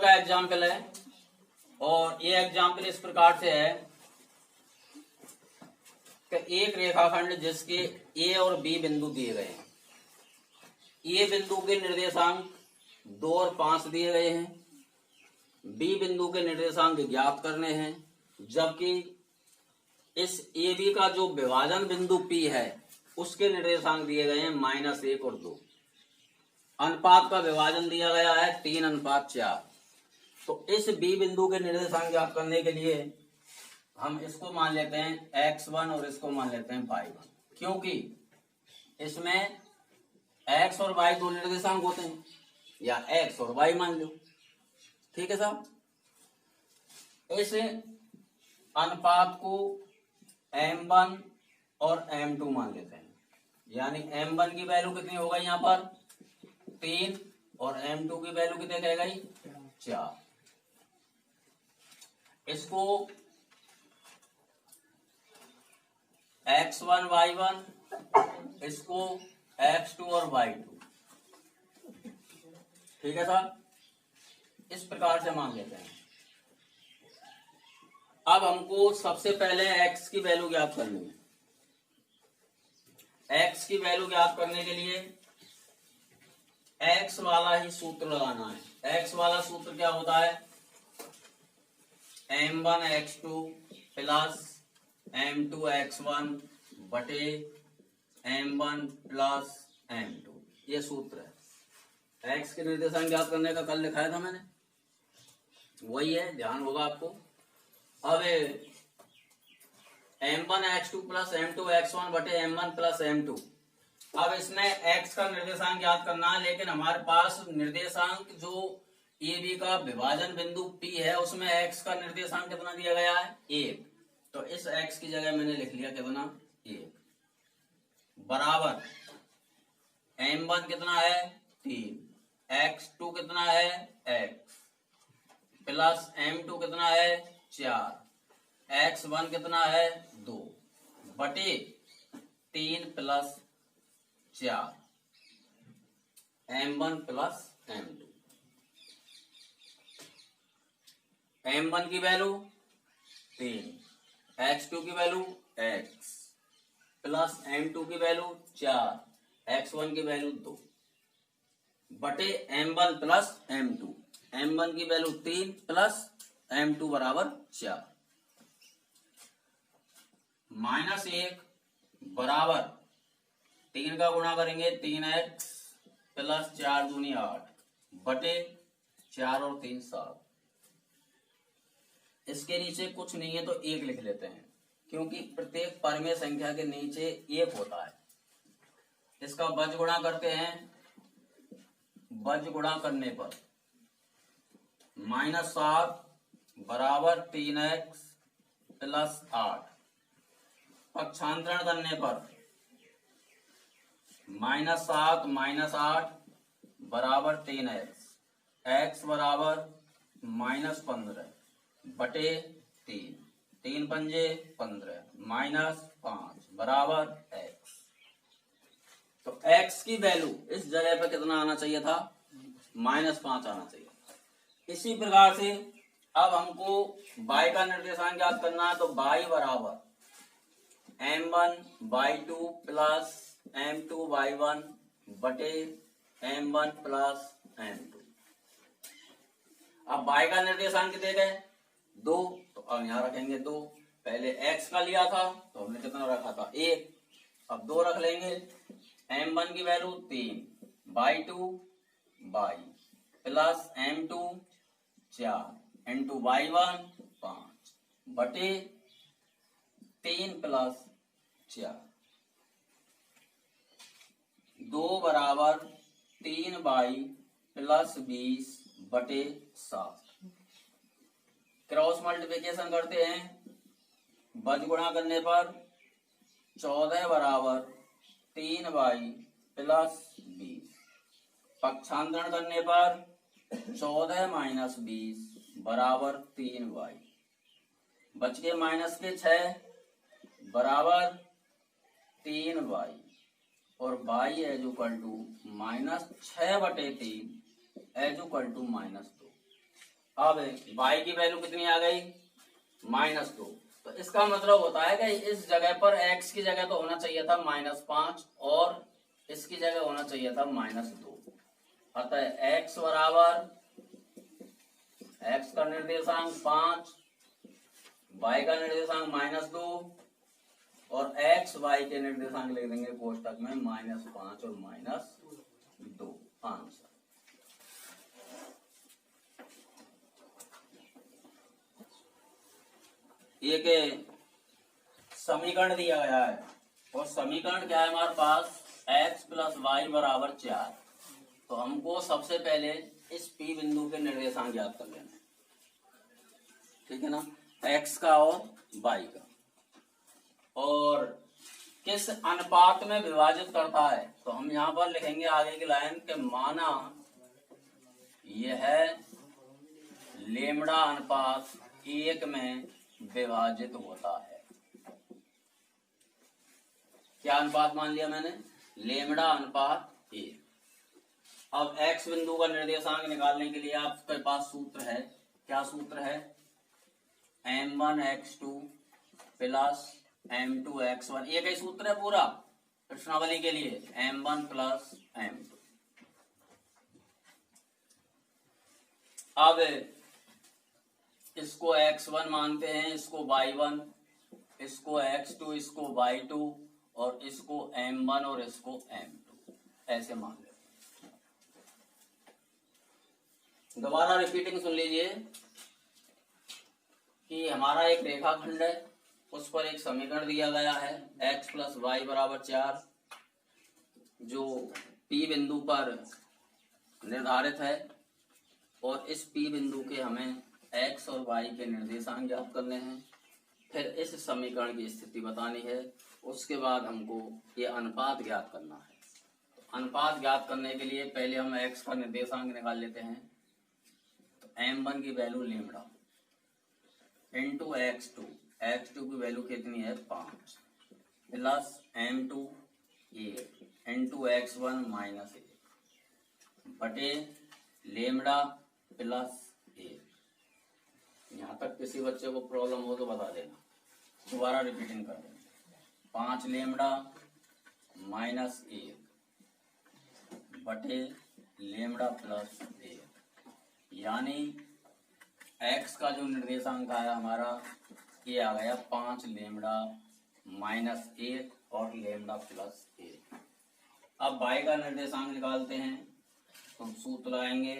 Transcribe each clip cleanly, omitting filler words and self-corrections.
का एग्जाम्पल है और ये एग्जाम्पल इस प्रकार से है कि एक रेखाखंड जिसके ए और बी बिंदु दिए गए हैं। ए बिंदु के निर्देशांक 2 और 5 दिए गए हैं, बी बिंदु के निर्देशांक ज्ञात करने हैं, जबकि इस ए बी का जो विभाजन बिंदु पी है उसके निर्देशांक दिए गए हैं -1 और 2। अनुपात का विभाजन दिया गया है 3:4। तो इस बी बिंदु के निर्देशांक ज्ञात करने के लिए हम इसको मान लेते हैं x1 और इसको मान लेते हैं y1, क्योंकि इसमें x और y दो निर्देशांक होते हैं, या x और y मान लो। ठीक है साहब, इस अनुपात को m1 और m2 मान लेते हैं, यानी m1 की वैल्यू कितनी हो गई यहाँ पर 3 और m2 की वैल्यू कितनी रह गई 4। इसको x1 y1, इसको x2 और y2। ठीक है साहब, इस प्रकार से मान लेते हैं। अब हमको सबसे पहले x की वैल्यू ज्ञात करनी है। x की वैल्यू ज्ञात करने के लिए x वाला ही सूत्र लगाना है। x वाला सूत्र क्या होता है, m1 x2 plus m2 x1 बटे m1 प्लस m2, ये सूत्र है। x के निर्देशांक ज्ञात करने का कल लिखाया था मैंने, वही है, ध्यान होगा आपको। अब m1 x2 plus m2 x1 बटे m1 प्लस m2। अब इसमें x का निर्देशांक ज्ञात करना है, लेकिन हमारे पास निर्देशांक जो ए बी का विभाजन बिंदु P है उसमें x का निर्देशांक कितना दिया गया है 1। तो इस x की जगह मैंने लिख लिया कितना 1 बराबर m1 कितना है 3, x2 कितना है x प्लस m2 कितना है 4, x1 कितना है 2 बटे 3 plus 4 m1 plus m2। m1 की वैल्यू 3, x2 की वैल्यू x प्लस m2 की वैल्यू 4, x1 की वैल्यू 2 बटे m1 प्लस m2। m1 की वैल्यू 3 प्लस m2 बराबर 4। -1 बराबर 3 का गुणा करेंगे 3x प्लस 4 दूनी 8 बटे 4 और 3 7। इसके नीचे कुछ नहीं है तो 1 लिख लेते हैं, क्योंकि प्रत्येक परमेय संख्या के नीचे 1 होता है। इसका बज गुणा करते हैं, बज गुणा करने पर -7 बराबर 3x प्लस 8, पक्षांतरण करने पर -7 -8 बराबर 3x, x बराबर -15 बटे 3, 3 पंजे 15 -5 बराबर x। तो x की वैल्यू इस जगह पर कितना आना चाहिए था -5 आना चाहिए। इसी प्रकार से अब हमको y का निर्देशांक ज्ञात करना है, तो y बराबर m1 y2 plus m2 y1 बटे m1 प्लस m2। अब y का निर्देशांक दे गए 2, तो अब यहाँ रखेंगे 2। पहले x का लिया था तो हमने कितना रखा था 1, अब 2 रख लेंगे। m1 की value 3, y2 y plus m2 4 into y1 5 बटे 3 प्लस 4, 2 बराबर 3y प्लस 20 बटे 7। क्रॉस मल्टीप्लिकेशन करते हैं, बज गुणा करने पर 14 बराबर 3y प्लस 20, पक्षांतरण करने पर 14 माइनस 20 बराबर 3y, बच के माइनस के 6 बराबर 3y और y एज इक्वल टू -6 बटे 3 एज इक्वल टू -2। अब y की वैल्यू कितनी आ गई, -2। तो इसका मतलब होता है कि इस जगह पर x की जगह तो होना चाहिए था -5 और इसकी जगह होना चाहिए था -2। अतः x बराबर, x का निर्देशांक 5, y का निर्देशांक -2 और x y के निर्देशांक लिख देंगे कोष्टक में -5 और -2। आंसर। एक समीकरण दिया गया है और समीकरण क्या है हमारे पास, x प्लस वाई बराबर 4। तो हमको सबसे पहले इस P बिंदु के निर्देशांक ज्ञात कर लेना है, ठीक है ना, x का और y का, और किस अनुपात में विभाजित करता है। तो हम यहाँ पर लिखेंगे आगे की लाइन के माना यह है लेमड़ा अनुपात 1 में विभाजित होता है। क्या अनुपात मान लिया मैंने, लेमड़ा अनुपात 1। अब x बिंदु का निर्देशांक निकालने के लिए आपके पास सूत्र है, क्या सूत्र है, m1x2 प्लस m2x1। एक ही सूत्र है पूरा प्रश्नावली के लिए, m1 प्लस m2। अब इसको x1 मानते हैं, इसको y1, इसको x2, इसको y2 और इसको m1 और इसको m2, ऐसे मान लेते हैं। दोबारा रिपीटिंग सुन लीजिए कि हमारा एक रेखाखंड है, उस पर एक समीकरण दिया गया है x प्लस वाई बराबर 4, जो P बिंदु पर निर्धारित है, और इस P बिंदु के हमें x और y के निर्देशांक ज्ञात करने हैं। फिर इस समीकरण की स्थिति बतानी है, उसके बाद हमको ये अनुपात ज्ञात करना है। तो अनुपात ज्ञात करने के लिए पहले हम x का निर्देशांक निकाल लेते हैं। तो m1 की value lambda into x2, x2 की वैल्यू कितनी है 5, प्लस m2 8 इंटू x1 -8 बटे लेमड़ा प्लस 1। यहाँ तक किसी बच्चे को प्रॉब्लम हो तो बता देना, दोबारा रिपीटिंग कर देना। 5 लेमड़ा -1 बटे लेमड़ा प्लस 1, यानी x का जो निर्देशांक आया हमारा ये आ गया 5 लेमड़ा -1 और लेमड़ा प्लस 1। अब y का निर्देशांक निकालते हैं, तो हम सूत्र आएंगे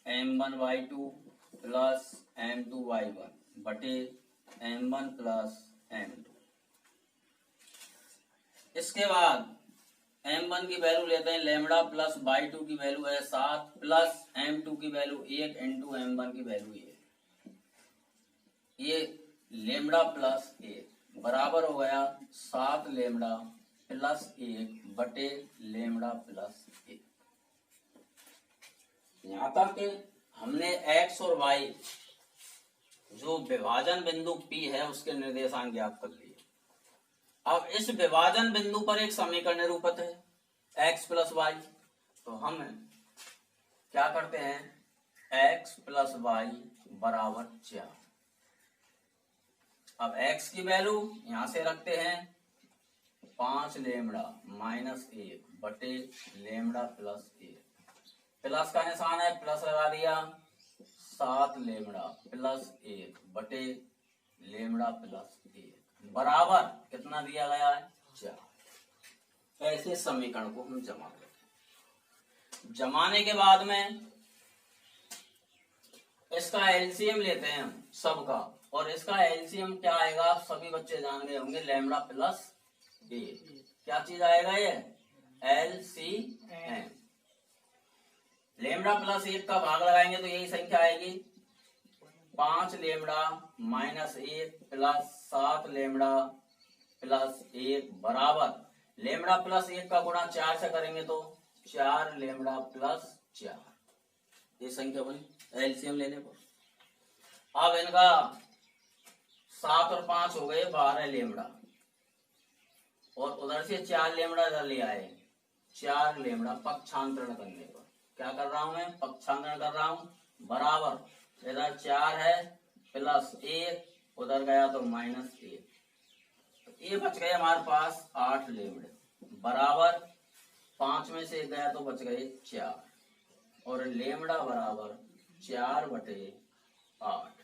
m1y2 प्लस m2y1 बटे m1 प्लस m2। इसके बाद m1 की वैल्यू लेते हैं लेमड़ा प्लस y2 की वैल्यू है 7 प्लस m2 की वैल्यू 1 इंटू m1 की वैल्यू 1। ये लेमड़ा प्लस 1 बराबर हो गया 7 लेमड़ा प्लस 1 बटे लेमड़ा प्लस 1। यहाँ तक हमने x और y जो विभाजन बिंदु P है उसके निर्देशांक ज्ञात कर लिए। अब इस विभाजन बिंदु पर एक समीकरण निरूपित है x प्लस वाई। तो हम क्या करते हैं, x प्लस वाई बराबर 4। अब x की वैल्यू यहां से रखते हैं 5 लेमड़ा -1 बटे लेमड़ा प्लस 1। प्लस का निशान है, प्लस लगा दिया, 7 लेमड़ा प्लस 1 बटे लेमड़ा प्लस 1 बराबर कितना दिया गया है 4। ऐसे समीकरण को हम जमा करते हैं। जमाने के बाद में इसका एलसीएम लेते हैं हम सबका, और इसका एलसीएम क्या आएगा सभी बच्चे जान गए होंगे, लेमड़ा प्लस 1। क्या चीज आएगा ये एलसीएम। लेमड़ा प्लस 1 का भाग लगाएंगे तो यही संख्या आएगी 5 लेमड़ा -1 प्लस 7 लेमड़ा प्लस 1 बराबर लेमड़ा प्लस 1 का गुणा 4 से करेंगे तो 4 लेमड़ा प्लस 4। ये संख्या बनी एलसीएम लेने पर। अब इनका 7 और 5 हो गए 12 लेमड़ा, और उधर से 4 लेमड़ा इधर ले आए, 4 लेमड़ा पक्षांतरण करने पर क्या कर रहा हूं मैं, पक्षांतरण कर रहा हूं, बराबर इधर 4 है प्लस 1, उधर गया तो -1, तो ये बच गए हमारे पास 8 लेमड़े बराबर 5 में से 1 गया तो बच गए 4, और लेमड़ा बराबर 4/8,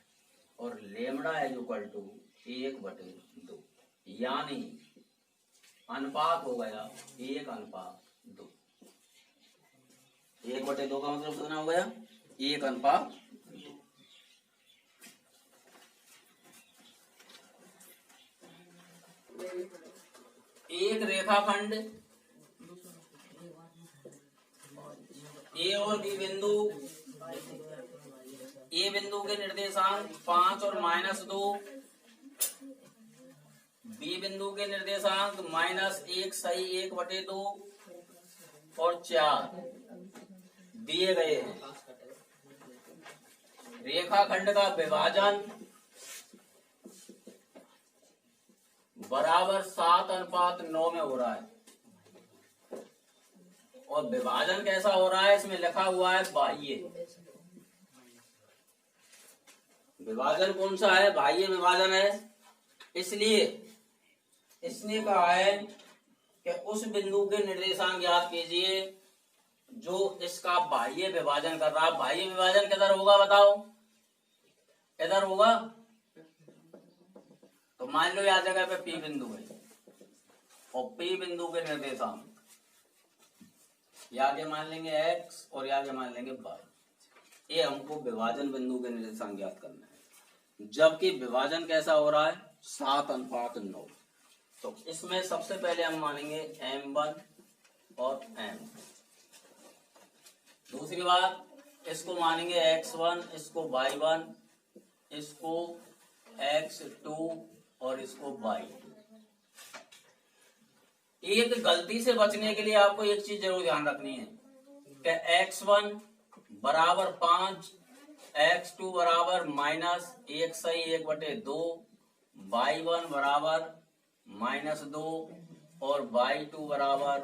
और लेमड़ा इज इक्वल टू 1/2, यानी अनुपात हो गया 1:2। 1/2 का मतलब कितना हो गया? 1:2। एक रेखाखंड ए और बी बिंदु, ए बिंदु के निर्देशांक 5 और -2, बी बिंदु के निर्देशांक -1 सही 1/2 और 4 दिए गए हैं। रेखाखंड का विभाजन बराबर 7:9 में हो रहा है, और विभाजन कैसा हो रहा है इसमें लिखा हुआ है बाह्य विभाजन। कौन सा है? बाह्य विभाजन है। इसलिए इसने कहा है कि उस बिंदु के निर्देशांक ज्ञात कीजिए जो इसका बाह्य विभाजन कर रहा है। बाह्य विभाजन किधर होगा बताओ? इधर होगा। तो मान लो यह जगह पे P बिंदु है, और P बिंदु के निर्देशांक आगे मान लेंगे x और आगे मान लेंगे y। ये हमको विभाजन बिंदु के निर्देशांक ज्ञात करना है, जबकि विभाजन कैसा हो रहा है? 7:9। तो इसमें सबसे पहले हम मानेंगे M1 और M। दूसरी बात इसको मानेंगे x1, इसको y1, इसको x2 और इसको y2। एक गलती से बचने के लिए आपको एक चीज जरूर ध्यान रखनी है कि x1 बराबर 5, x2 बराबर -1 सही 1/2, y1 बराबर -2 और y2 बराबर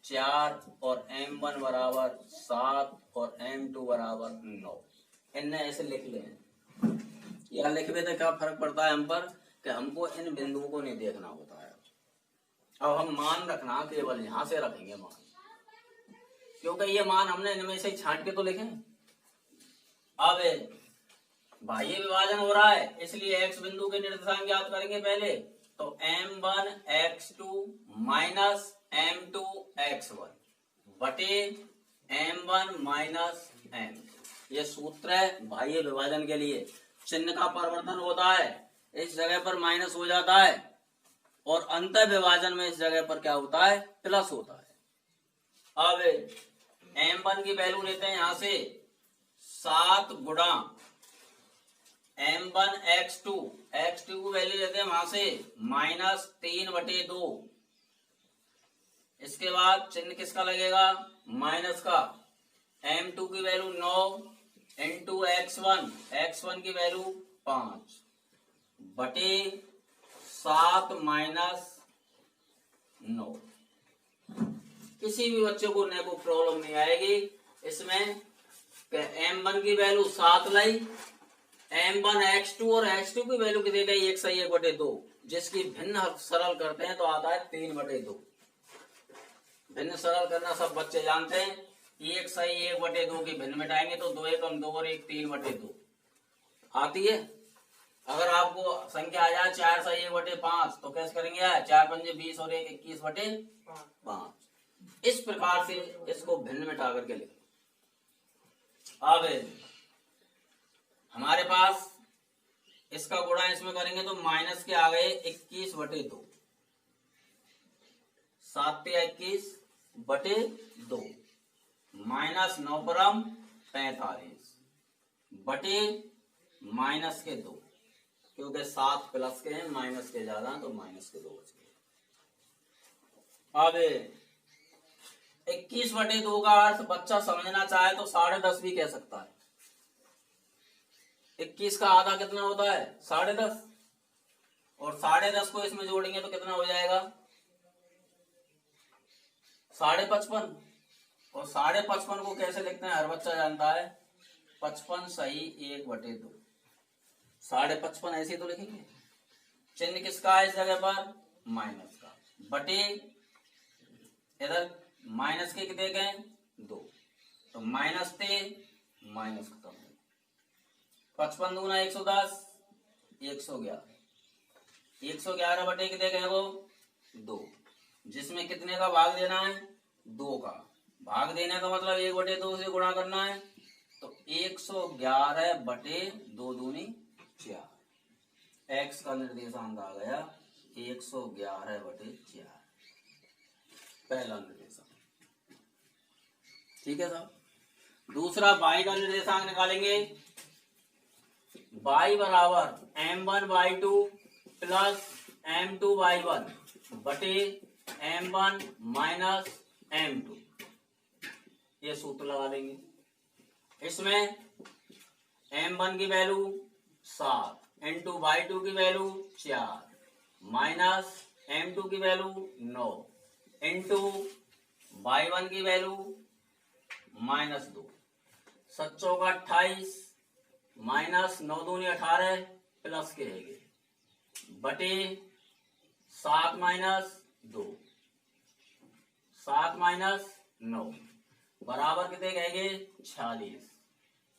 4 और m1 बराबर 7 और m2 बराबर 9। इन्हें ऐसे लिख लें। या लिखने से क्या फर्क पड़ता है हम पर कि हमको इन बिंदुओं को नहीं देखना होता है। अब हम मान रखना केवल यहां से रखेंगे मान, क्योंकि ये मान हमने इनमें से छांट के तो लिखे। अब बाह्य विभाजन हो रहा है, इसलिए x बिंदु के निर्देशांक ज्ञात करेंगे पहले। तो m1 x2 minus m2 x1 बटे m1 माइनस m। ये सूत्र है बाह्य विभाजन के लिए। चिन्ह का परिवर्तन होता है, इस जगह पर माइनस हो जाता है, और अंत विभाजन में इस जगह पर क्या होता है? प्लस होता है। अब m1 की वैल्यू लेते हैं यहां से 7 गुणा m1 x2, x2 की वैल्यू लेते हैं वहां से -3/2। इसके बाद चिन्ह किसका लगेगा? माइनस का। m2 की वैल्यू 9 इंटू x1, x1 की वैल्यू 5 बटे 7 माइनस 9। किसी भी बच्चे को ने को प्रॉब्लम नहीं आएगी इसमें। m1 की वैल्यू 7 लाई, m1 x2 और x2 की वैल्यू कितनी गई? 1 सही 1/2, जिसकी भिन्न सरल करते हैं तो आता है 3/2। भिन्न सरल करना सब बच्चे जानते हैं। 1 सही 1/2 की भिन्न मिटाएंगे तो 2 एकम 2 और 1 3/2 आती है। अगर आपको संख्या आ जाए 4 सही 1/5 तो कैसे करेंगे? 4 पंजे 20 और 1 21/5। इस प्रकार से इसको भिन्न मिटा करके लिखें। अब हमारे पास इसका गुणा इसमें करेंगे तो माइनस के आ गए 21/2, 7 × 21/2 माइनस 9 परम 45 बटे माइनस के 2, क्योंकि 7 प्लस के हैं माइनस के ज्यादा तो माइनस के 2 बच गए। अब 21/2 का अर्थ बच्चा समझना चाहे तो 10.5 भी कह सकता है। 21 का आधा कितना होता है? 10.5, और 10.5 को इसमें जोड़ेंगे तो कितना हो जाएगा? 55.5। और 55.5 को कैसे लिखते हैं हर बच्चा जानता है, 55 सही 1/2, 55.5 ऐसे तो लिखेंगे। चिन्ह किसका है इस जगह पर? माइनस का, बटे इधर माइनस के कितने गए? 2, तो माइनस थे, माइनस खत्म हो। 55 दूना 110, 111, 111 बटे कितने गए वो? 2, जिसमें कितने का भाग देना है? 2 का। भाग देने का मतलब 1/2 से गुणा करना है, तो 111 बटे 2 दूनी 4। एक्स का निर्देशांक आ गया 111 बटे 4, पहला निर्देशांक। ठीक है साहब। दूसरा y का निर्देशांक निकालेंगे। y बराबर m1/2 प्लस m2/1 बटे m1 माइनस m2, ये सूत्र लगा देंगे। इसमें m1 की वैल्यू 7, m2/2 की वैल्यू 4, माइनस m2 की वैल्यू 9, इंटू y1 की वैल्यू -2, 7 चौका 28, माइनस 9 दूनी 18, प्लस के रहेंगे बटे 7 माइनस 2, 7 माइनस 9 बराबर कितने कहेंगे? 46,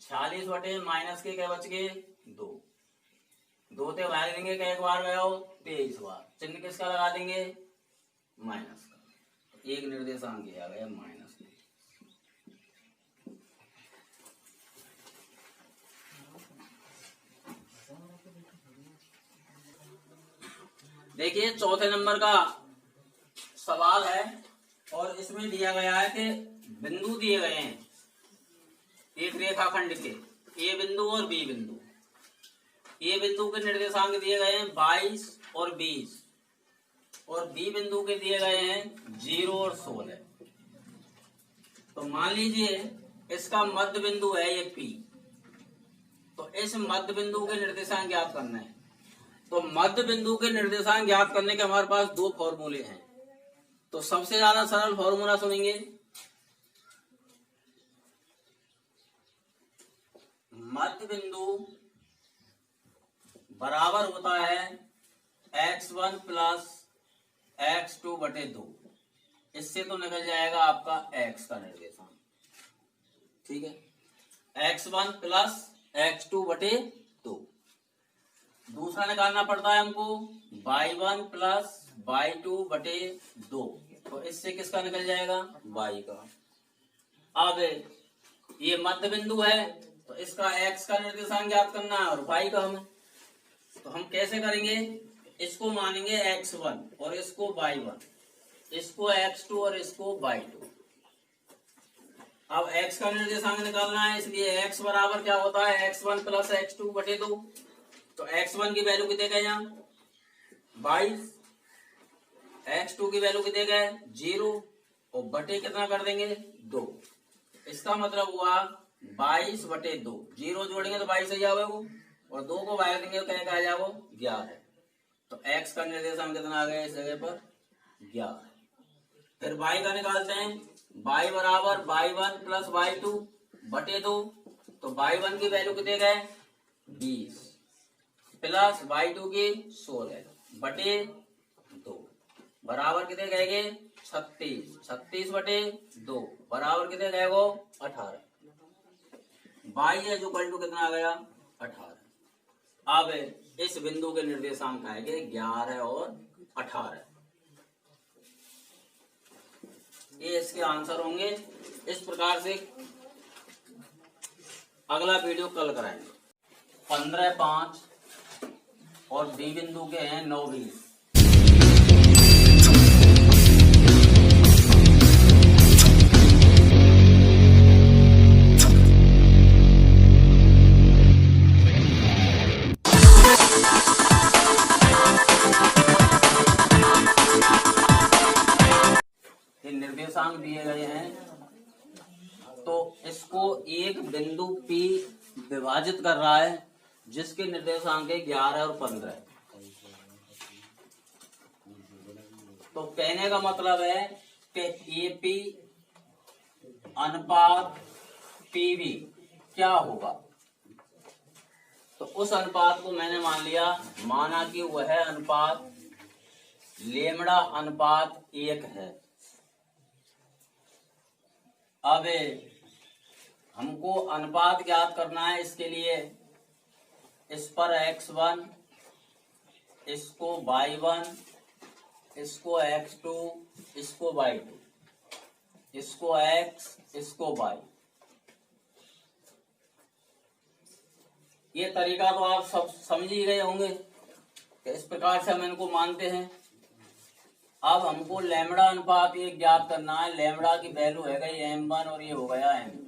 46 बटे माइनस के क्या बच गए? 2, 2 ते भाग देंगे, क्या एक बार गया हो? 23 बार। चिन्ह किसका लगा देंगे? माइनस का। एक निर्देशांक आ गया -23। देखिए चौथे नंबर का सवाल है और इसमें दिया गया है कि बिंदु दिए गए हैं एक रेखाखंड के, ए बिंदु और बी बिंदु। ए बिंदु के निर्देशांक दिए गए हैं 22 और 20 और बी बिंदु के दिए गए हैं 0 और 16। तो मान लीजिए इसका मध्य बिंदु है ये P, तो इस मध्य बिंदु के निर्देशांक ज्ञात करना है। तो मध्य बिंदु के निर्देशांक ज्ञात करने के हमारे पास 2 फॉर्मूले हैं। तो सबसे ज्यादा सरल फॉर्मूला सुनेंगे। मध्य बिंदु बराबर होता है x1 प्लस x2 बटे 2। इससे तो निकल जाएगा आपका x का निर्देशांक। ठीक है, x1 प्लस x2 बटे 2। दूसरा निकालना पड़ता है हमको y1 प्लस y2 बटे 2। तो इससे किसका निकल जाएगा? y का। अब ये मध्य बिंदु है तो इसका x का निर्देशांक ज्ञात करना है और y का हमें। तो हम कैसे करेंगे? इसको मानेंगे x1 और इसको y1, इसको x2 और इसको y2। अब x का निर्देशांक निकालना है, इसलिए x बराबर क्या होता है? x1 प्लस x2 बटे 2। तो x1 की वैल्यू कितने गए? यहाँ 22, x2 की वैल्यू कितने गए? 0 और बटे कितना कर देंगे? 2। इसका मतलब हुआ 22 बटे 2। 0 जोड़ेंगे तो 22 आ जाएगा और 2 को बाहर देंगे तो क्या आ जाएगा? 11। तो x का निर्देशांक कितना आ गया इस जगह पर? 11। फिर y का निकालते हैं। y बराबर y1 प्लस y2 बटे 2। तो y1 की वैल्यू कितने गए? 20 प्लस y2 की 16 बटे 2 बराबर कितने गएगे? 36। 36 बटे 2 बराबर कितने गएगो? 18। y है जो कल टू कितना आ गया? 18। अब इस बिंदु के निर्देशांक आएंगे 11 और 18। ये इसके आंसर होंगे। इस प्रकार से अगला वीडियो कल कराएंगे। 15, 5 और बी बिंदु के हैं 9, 20। निर्देशांक दिए गए हैं तो इसको एक बिंदु P विभाजित कर रहा है जिसके निर्देशांक है 11 और 15। तो कहने का मतलब है कि AP अनुपात PV क्या होगा। तो उस अनुपात को मैंने मान लिया, माना कि वह अनुपात लेमड़ा अनुपात 1 है। अब हमको अनुपात ज्ञात करना है, इसके लिए इस पर x1, इसको y1, इसको x2, इसको y2, इसको x, इसको y। ये तरीका तो आप सब समझ ही गए होंगे कि इस प्रकार से हम इनको मानते हैं। अब हमको लैम्बडा अनुपात ये ज्ञात करना है। लैम्बडा की वैल्यू है गई m1 और ये हो गया m2।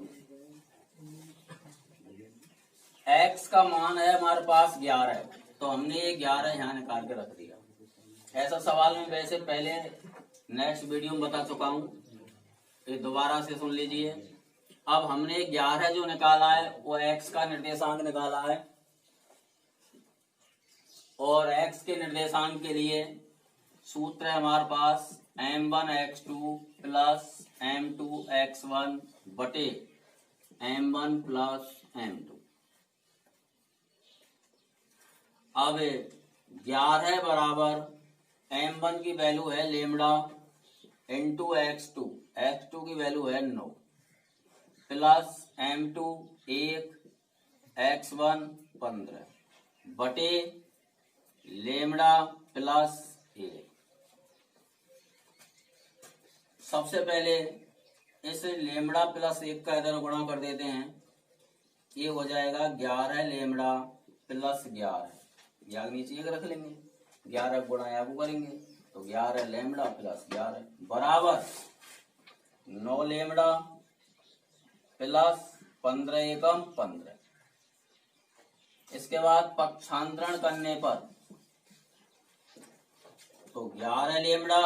x का मान है हमारे पास 11, तो हमने ये 11 यहाँ निकाल के रख दिया। ऐसा सवाल में वैसे पहले नेक्स्ट वीडियो में बता चुका हूँ, ये दोबारा से सुन लीजिए। अब हमने 11 जो निकाला है वो x का निर्देशांक निकाला है, और x के निर्देशांक के लिए सूत्र है हमारे पास m1x2 प्लस m2x1 बटे m1 प्लस m2। अब 11 बराबर m1 की वैल्यू है लेमड़ा इंटू x2, x2 की वैल्यू है 9, प्लस m2 1, x1 15 बटे लेमड़ा प्लस 1। सबसे पहले इस लेमड़ा प्लस 1 का इधर गुणा कर देते हैं, ये हो जाएगा 11 लेमड़ा प्लस 11, या नीचे एक रख लेंगे, 11 गुणा या को करेंगे तो 11 लेमड़ा प्लस 11 बराबर 9 लेमड़ा प्लस 15 एकम 15। इसके बाद पक्षांतरण करने पर तो 11 लेमड़ा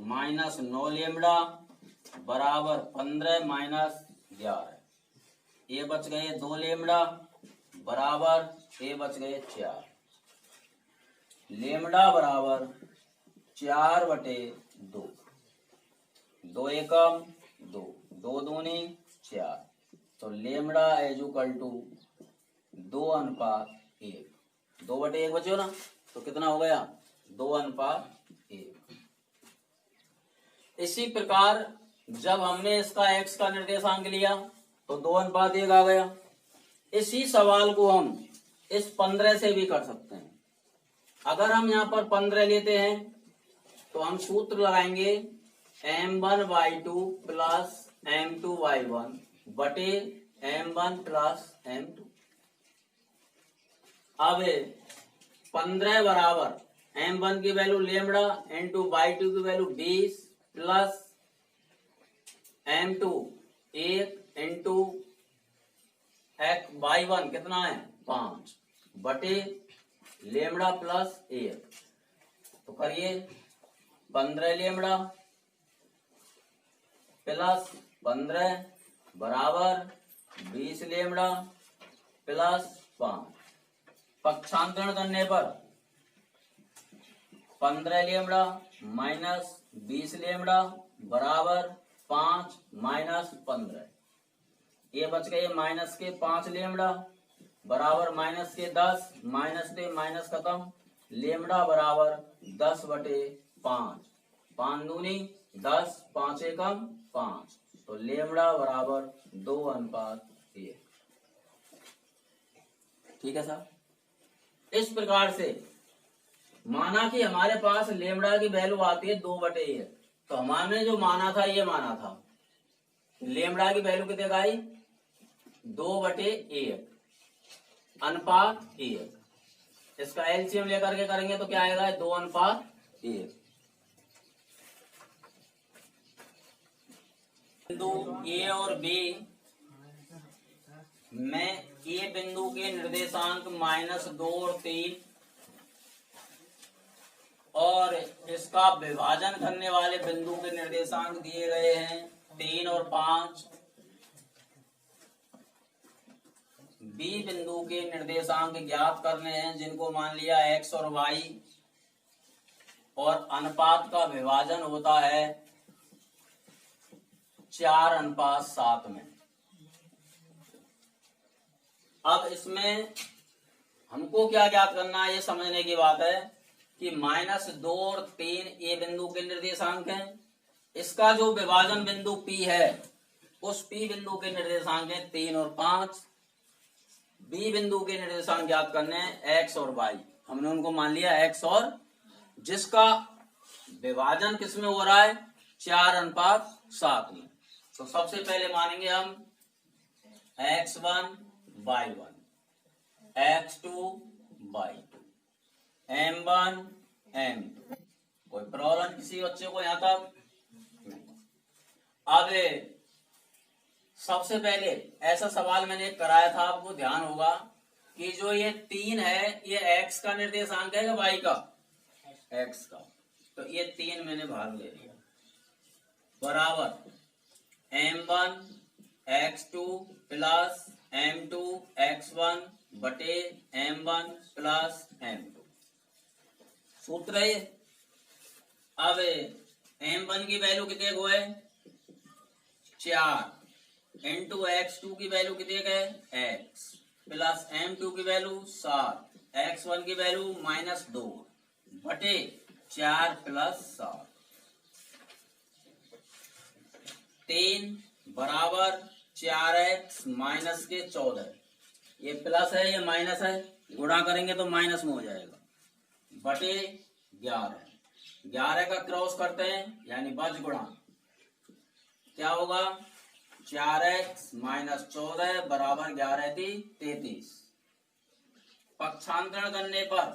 माइनस 9 लेमड़ा बराबर 15 माइनस 11, ये बच गए 2 लेमड़ा बराबर ये बच गए 4। लेमड़ा बराबर 4 बटे 2, 2 एकम 2, 2 दूनी 4, तो लेमड़ा इक्वल टू 2 अनुपात 1। 2 बटे 1 बचे ना, तो कितना हो गया 2 अनुपात 1। इसी प्रकार जब हमने इसका x का निर्देशांक लिया तो 2 अनुपात 1 आ गया। इसी सवाल को हम इस 15 से भी कर सकते हैं। अगर हम यहाँ पर 15 लेते हैं तो हम सूत्र लगाएंगे m1y2 प्लस m2y1 बटे m1 प्लस m2। अब 15 बराबर m1 की वैल्यू लेमड़ा इंटू y2 की value 20 plus m2 1 into y1 कितना है 5 बटे लेमड़ा प्लस 1। तो करिए 15 लेमड़ा प्लस 15 बराबर 20 लेमड़ा प्लस 5। पक्षांतरण करने पर 15 लेमड़ा माइनस 20 लेमड़ा बराबर 5 माइनस 15, ये बच गए माइनस के 5 लेमड़ा बराबर माइनस के 10, माइनस से माइनस खत्म, लेमड़ा बराबर 10 बटे 5, 5 दूनी 10, 5 एकम 5, तो लेमड़ा बराबर 2 अनुपात 1। ठीक है साहब। इस प्रकार से माना कि हमारे पास लेमड़ा की वैल्यू आती है 2 बटे 1, तो हमारे जो माना था ये माना था लेमड़ा की वैल्यू कितने का आई 2 बटे 1 अनुपात 1। इसका एलसीएम लेकर के करेंगे तो क्या आएगा 2 अनुपात 1। बिंदु ए और बी में ए बिंदु के निर्देशांक -2 और 3 और इसका विभाजन करने वाले बिंदु के निर्देशांक दिए गए हैं 3 और 5। बी बिंदु के निर्देशांक ज्ञात करने हैं जिनको मान लिया x और y, और अनुपात का विभाजन होता है 4 अनुपात 7 में। अब इसमें हमको क्या ज्ञात करना है, ये समझने की बात है कि -2 और 3 ये बिंदु के निर्देशांक हैं। इसका जो विभाजन बिंदु P है, उस P बिंदु के निर्देशांक हैं 3 और 5। B बिंदु के निर्देशांक ज्ञात करने हैं X और Y। हमने उनको मान लिया X और, जिसका विभाजन किसमें हो रहा है, 4:7 में। तो सबसे पहले मानेंगे हम X1 Y1, X2 Y2, M1 M2। कोई प्रॉब्लम किसी बच्चे को यहां तक नहीं। अब सबसे पहले ऐसा सवाल मैंने कराया था, आपको ध्यान होगा कि जो ये 3 है, ये X का निर्देशांक है या Y का, X का। तो ये 3 मैंने भाग ले लिया, बराबर M1 X2 plus M2 X1 बटे M1 प्लस M2। सूत्र है। अब M1 की वैल्यू कितने को है, 4 इंटू X2 की वैल्यू कितने का है, X प्लस M2 की वैल्यू 7, X1 की वैल्यू -2 बटे 4 प्लस 7। 3 बराबर 4x माइनस के 14। ये प्लस है, ये माइनस है, गुणा करेंगे तो माइनस में हो जाएगा, बटे 11। 11 का क्रॉस करते हैं यानी बज गुणा, क्या होगा, 4x माइनस 14 बराबर 11 थी 33। पक्षांतरण करने पर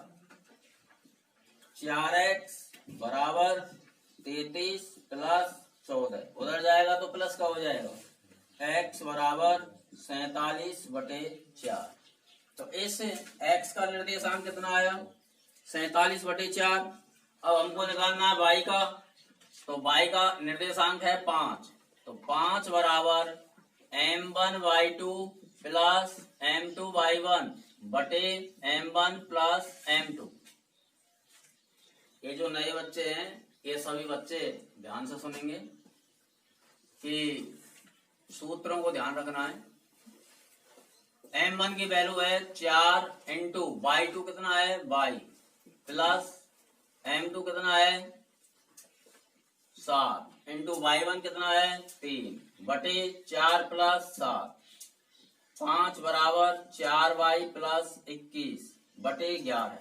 4x बराबर 33 प्लस 14, उधर जाएगा तो प्लस का हो जाएगा, x बराबर 47 बटे 4। तो इस x का निर्देशांक कितना आया, 47 बटे 4। अब हमको निकालना है y का, तो y का निर्देशांक है 5, तो 5 बराबर M1 Y2 plus M2 Y1 बटे M1 प्लस M2। ये जो नए बच्चे हैं, ये सभी बच्चे ध्यान से सुनेंगे कि सूत्रों को ध्यान रखना है। M1 की वैल्यू है 4 इंटू Y2 कितना है, Y प्लस M2 कितना है 7 इंटू Y1 कितना है 3 बटे 4 प्लस 7। 5 बराबर 4y प्लस 21 बटे 11।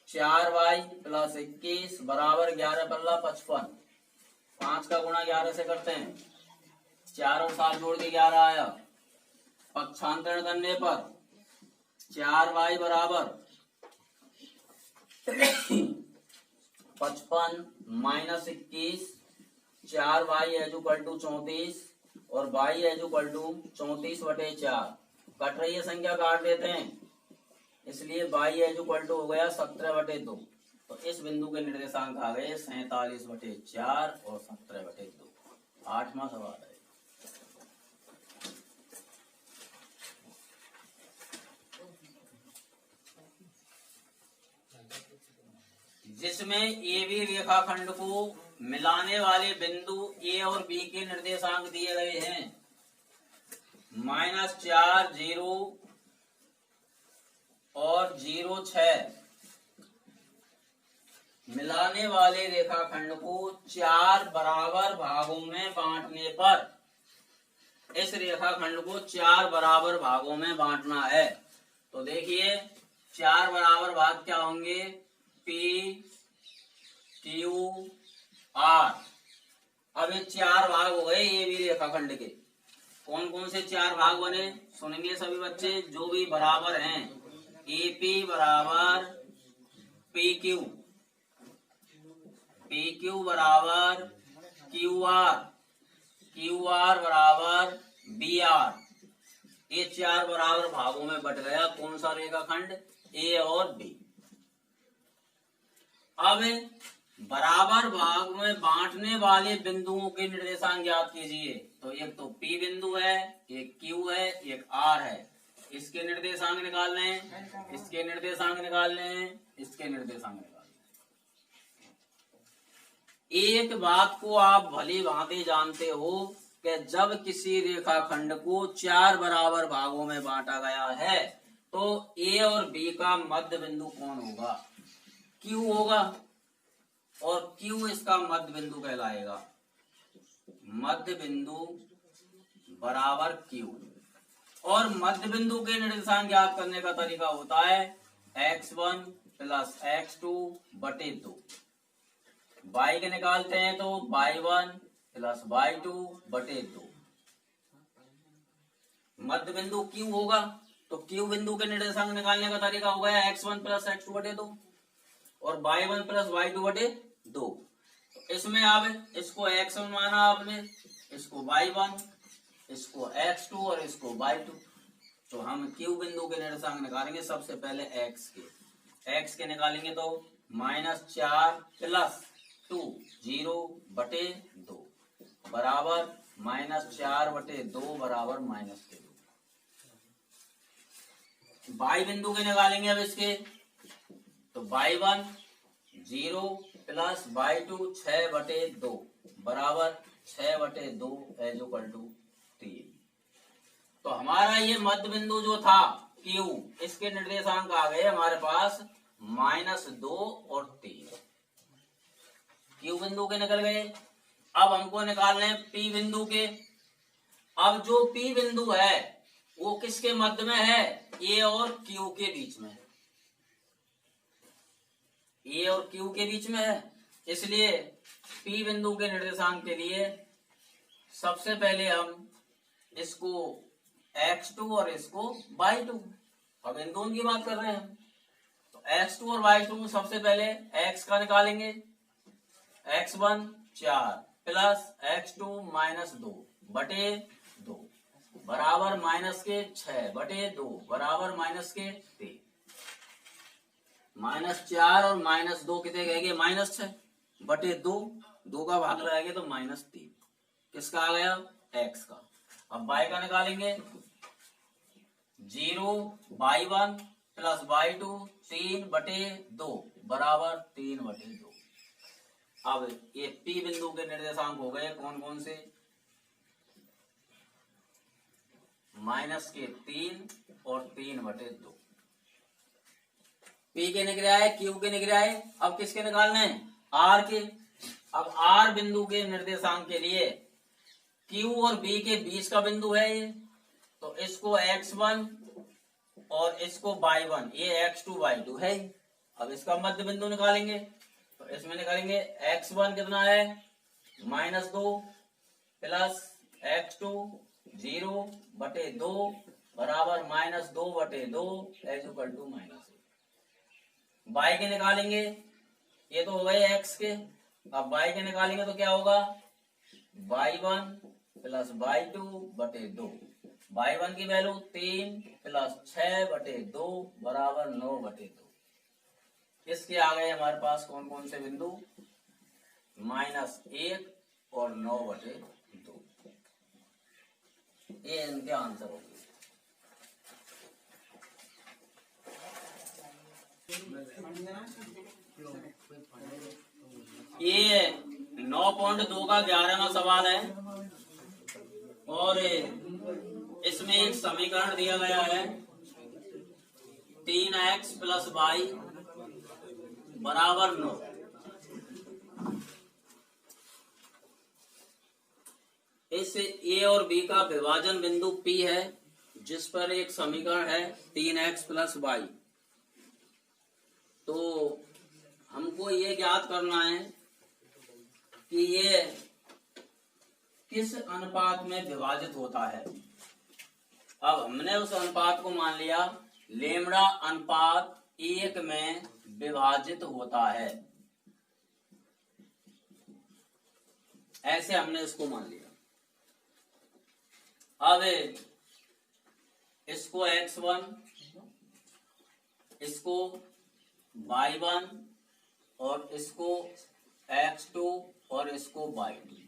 4y प्लस 21 बराबर 11 पल्ला 55। 5 का गुणा 11 से करते हैं, 4 और 7 जोड़ के 11 आया। पक्षांतरण करने पर 4y बराबर 55 minus 21, 4y as equal to 34 और y एज इक्वल टू 34 बटे 4। कट रही है संख्या, काट देते हैं, इसलिए y एज इक्वल टू हो गया 17 बटे 2। तो इस बिंदु के निर्देशांक आ गए 47 बटे 4 और 17 बटे 2। 8वां सवाल है। जिसमें ए बी रेखाखंड को मिलाने वाले बिंदु ए और बी के निर्देशांक दिए गए हैं -4 0 और 0 6। मिलाने वाले रेखाखंड को 4 बराबर भागों में बांटने पर, इस रेखाखंड को 4 बराबर भागों में बांटना है। तो देखिए 4 बराबर भाग क्या होंगे, P Q R। अब ये 4 भाग हो गए ए बी रेखाखंड के। कौन कौन से 4 भाग बने, सुनेंगे सभी बच्चे, जो भी बराबर हैं। AP बराबर PQ, PQ बराबर QR, QR बराबर BR। ये 4 बराबर भागों में बट गया कौन सा रेखाखंड, ए और बी। अब बराबर भाग में बांटने वाले बिंदुओं के निर्देशांक ज्ञात कीजिए। तो एक तो P बिंदु है, एक Q है, एक R है। इसके निर्देशांक निकालने हैं, इसके निर्देशांक निकालने हैं, इसके निर्देशांक निकालने हैं। एक बात को आप भली भांति जानते हो कि जब किसी रेखाखंड को 4 बराबर भागों में बांटा गया है तो ए और बी का मध्य बिंदु कौन होगा? क्यू होगा, और क्यू इसका मध्य बिंदु कहलाएगा। मध्य बिंदु बराबर क्यू। और मध्य बिंदु के निर्देशांक ज्ञात करने का तरीका होता है x1 प्लस x2 बटे 2। y के निकालते हैं तो y1 प्लस y2 बटे 2। मध्य बिंदु Q होगा तो Q बिंदु के निर्देशांक निकालने का तरीका हो गया x1 प्लस x2 बटे 2 और y1 प्लस y2 बटे 2। इसमें अब इसको x1 माना आपने, इसको y1, इसको x2 और इसको y2। तो हम Q बिंदु के निर्देशांक निकालेंगे सबसे पहले x के निकालेंगे तो -4 प्लस 2 0 बटे 2 बराबर -4 बटे 2 बराबर -2। y बिंदु के निकालेंगे अब इसके तो y1 0 प्लस y2 6 बटे 2 बराबर 6 बटे 2 = 3। तो हमारा ये मध्य बिंदु जो था Q, इसके निर्देशांक आ गए हमारे पास -2 और 3। Q बिंदु के निकल गए। अब हमको निकालने हैं P बिंदु के। अब जो P बिंदु है वो किसके मध्य में है? A और Q के बीच में। A और Q के बीच में है, इसलिए P बिंदु के निर्देशांक के लिए सबसे पहले हम इसको x2 और इसको y2, अब इन दोनों की बात कर रहे हैं तो x2 और y2 में सबसे पहले x का निकालेंगे। x1 4 प्लस x2 -2 बटे 2 बराबर -6 बटे 2 बराबर -3। -4 और -2 कितने गएंगे? -6 बटे 2 का भाग लगाएंगे तो -3। किसका आ गया? x का। अब y का निकालेंगे 0 y1 प्लस y2 3 बटे 2 बराबर 3 बटे 2। अब ये P बिंदु के निर्देशांक हो गए कौन कौन से? -3 और 3 बटे 2। P के निकले आए, Q के निकले आए। अब किसके निकालने हैं? R के। अब R बिंदु के निर्देशांक के लिए Q और B के बीच का बिंदु है ये, तो इसको x1 और इसको y1, ये x2 y2 है। अब इसका मध्य बिंदु निकालेंगे तो इसमें निकालेंगे x1 कितना है? -2 प्लस x2 0 बटे 2 बराबर -2 बटे 2 = -1। y के निकालेंगे, ये तो हो गए x के। अब y के निकालेंगे तो क्या होगा? y1 प्लस y2 बटे 2। y1 की वैल्यू 3 प्लस 6 बटे 2 बराबर 9 बटे 2। इसके आ गए हमारे पास कौन कौन से बिंदु? -1 और 9 बटे 2। ये इनके आंसर हो गए। ये 9.2 का 11वां सवाल है और इसमें एक समीकरण दिया गया है 3x प्लस y बराबर 9। इस A और B का विभाजन बिंदु P है जिस पर एक समीकरण है 3x प्लस y। तो हमको ये ज्ञात करना है कि ये किस अनुपात में विभाजित होता है। अब हमने उस अनुपात को मान लिया लेमड़ा अनुपात 1 में विभाजित होता है, ऐसे हमने इसको मान लिया। अब इसको x1, इसको y1 और इसको x2 और इसको y2।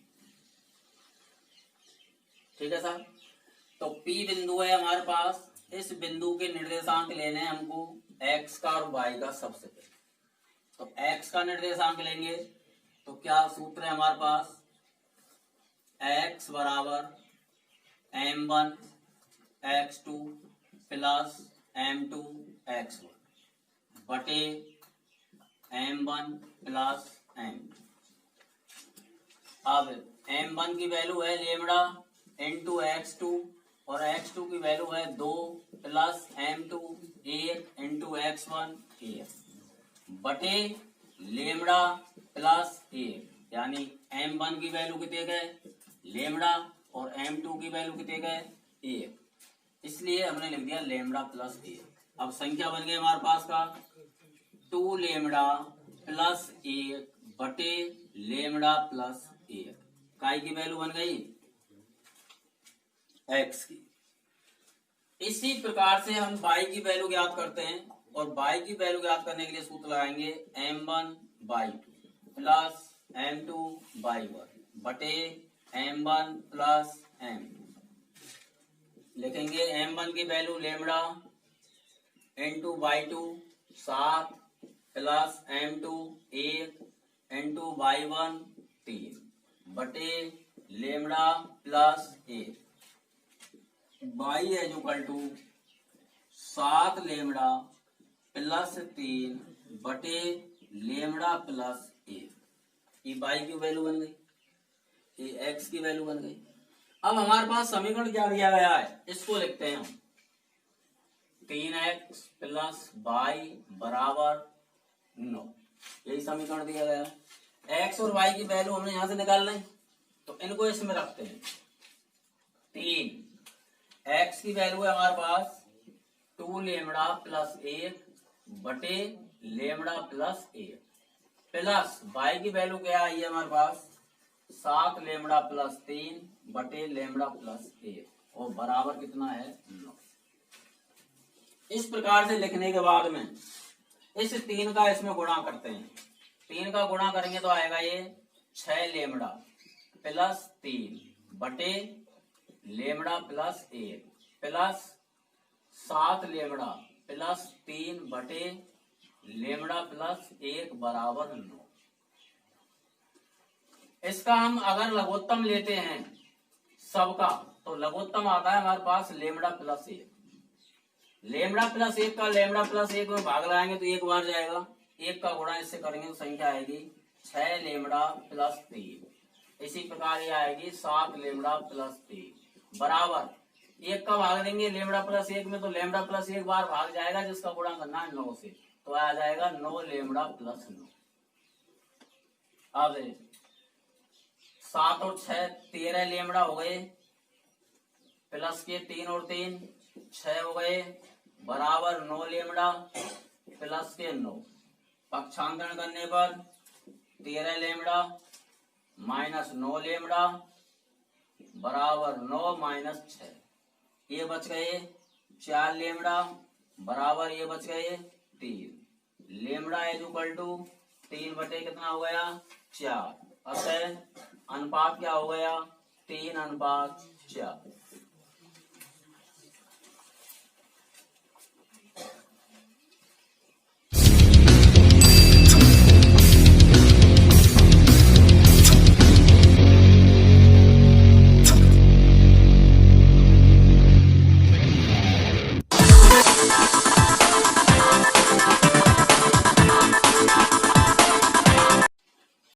ठीक है साहब। तो P बिंदु है हमारे पास, इस बिंदु के निर्देशांक लेने हैं हमको x का और y का सबसे पहले। तो x का निर्देशांक लेंगे तो क्या सूत्र है हमारे पास? x x बराबर m1 x2 plus m2 x1 बटे m1 प्लस m2। अब m1 की वैल्यू है लेमड़ा इंटू x2 और x2 की वैल्यू है 2 प्लस m2 1 इंटू x1 1 बटे लेमड़ा प्लस 1 यानी m1 की वैल्यू कितने गए लेमड़ा और m2 की वैल्यू कितने गए 1, इसलिए हमने लिख दिया लेमड़ा प्लस 1। अब संख्या बन गई हमारे पास का 2 लेमड़ा प्लस 1 बटे लेमड़ा प्लस 1। काय की वैल्यू बन गई x की। इसी प्रकार से हम y की वैल्यू ज्ञात करते हैं और y की वैल्यू ज्ञात करने के लिए सूत्र लगाएंगे m1 by 2 plus m2 by 1 बटे m1 प्लस m2। लिखेंगे m1 की value lambda into by 2 7 plus m2 1 into by 1 3 बटे lambda plus 1। y is equal to 7 lambda plus 3 बटे लेमड़ा प्लस 1। ये y की वैल्यू बन गई, ये x की वैल्यू बन गई। अब हमारे पास समीकरण क्या दिया गया है, इसको लिखते हैं हम 3x प्लस y बराबर 9। यही समीकरण दिया गया है। x और y की वैल्यू हमने यहां से निकालना है तो इनको इसमें रखते हैं। 3 x की वैल्यू है हमारे पास 2 लेमड़ा प्लस 1 बटे लेमड़ा प्लस 1 प्लस y की वैल्यू क्या आई है हमारे पास 7 लेमड़ा प्लस 3 बटे लेमड़ा प्लस 1 और बराबर कितना है 9। इस प्रकार से लिखने के बाद में इस 3 का इसमें गुणा करते हैं। 3 का गुणा करेंगे तो आएगा ये 6 लेमड़ा प्लस 3 बटे lambda plus 1 plus 7 lambda plus 3 बटे लेमड़ा प्लस 1 बराबर 9। इसका हम अगर लघुत्तम लेते हैं सबका तो लघुत्तम आता है हमारे पास लेमड़ा प्लस 1। लेमड़ा प्लस 1 का लेमड़ा प्लस 1 में भाग लगाएंगे तो 1 बार जाएगा, 1 का गुणा इससे करेंगे तो संख्या आएगी 6 लेमड़ा प्लस 3। इसी प्रकार ये आएगी 7 लेमड़ा प्लस 3 बराबर 1 का भाग देंगे लेमड़ा प्लस 1 में तो लेमड़ा प्लस 1 बार भाग जाएगा जिसका गुणा करना है 9 से, तो आ जाएगा 9 लेमड़ा प्लस 9। अब 7 और 6 13 लेमड़ा हो गए प्लस के 3 और 3 6 हो गए बराबर 9 लेमड़ा प्लस के 9। पक्षांतरण करने पर 13 लेमड़ा माइनस 9 लेमड़ा बराबर 9 माइनस 6। ये बच गए 4 लेमड़ा बराबर ये बच गए 3 लेमड़ा इज इक्वल टू 3 बटे कितना हो गया 4। अतः अनुपात क्या हो गया 3 अनुपात 4।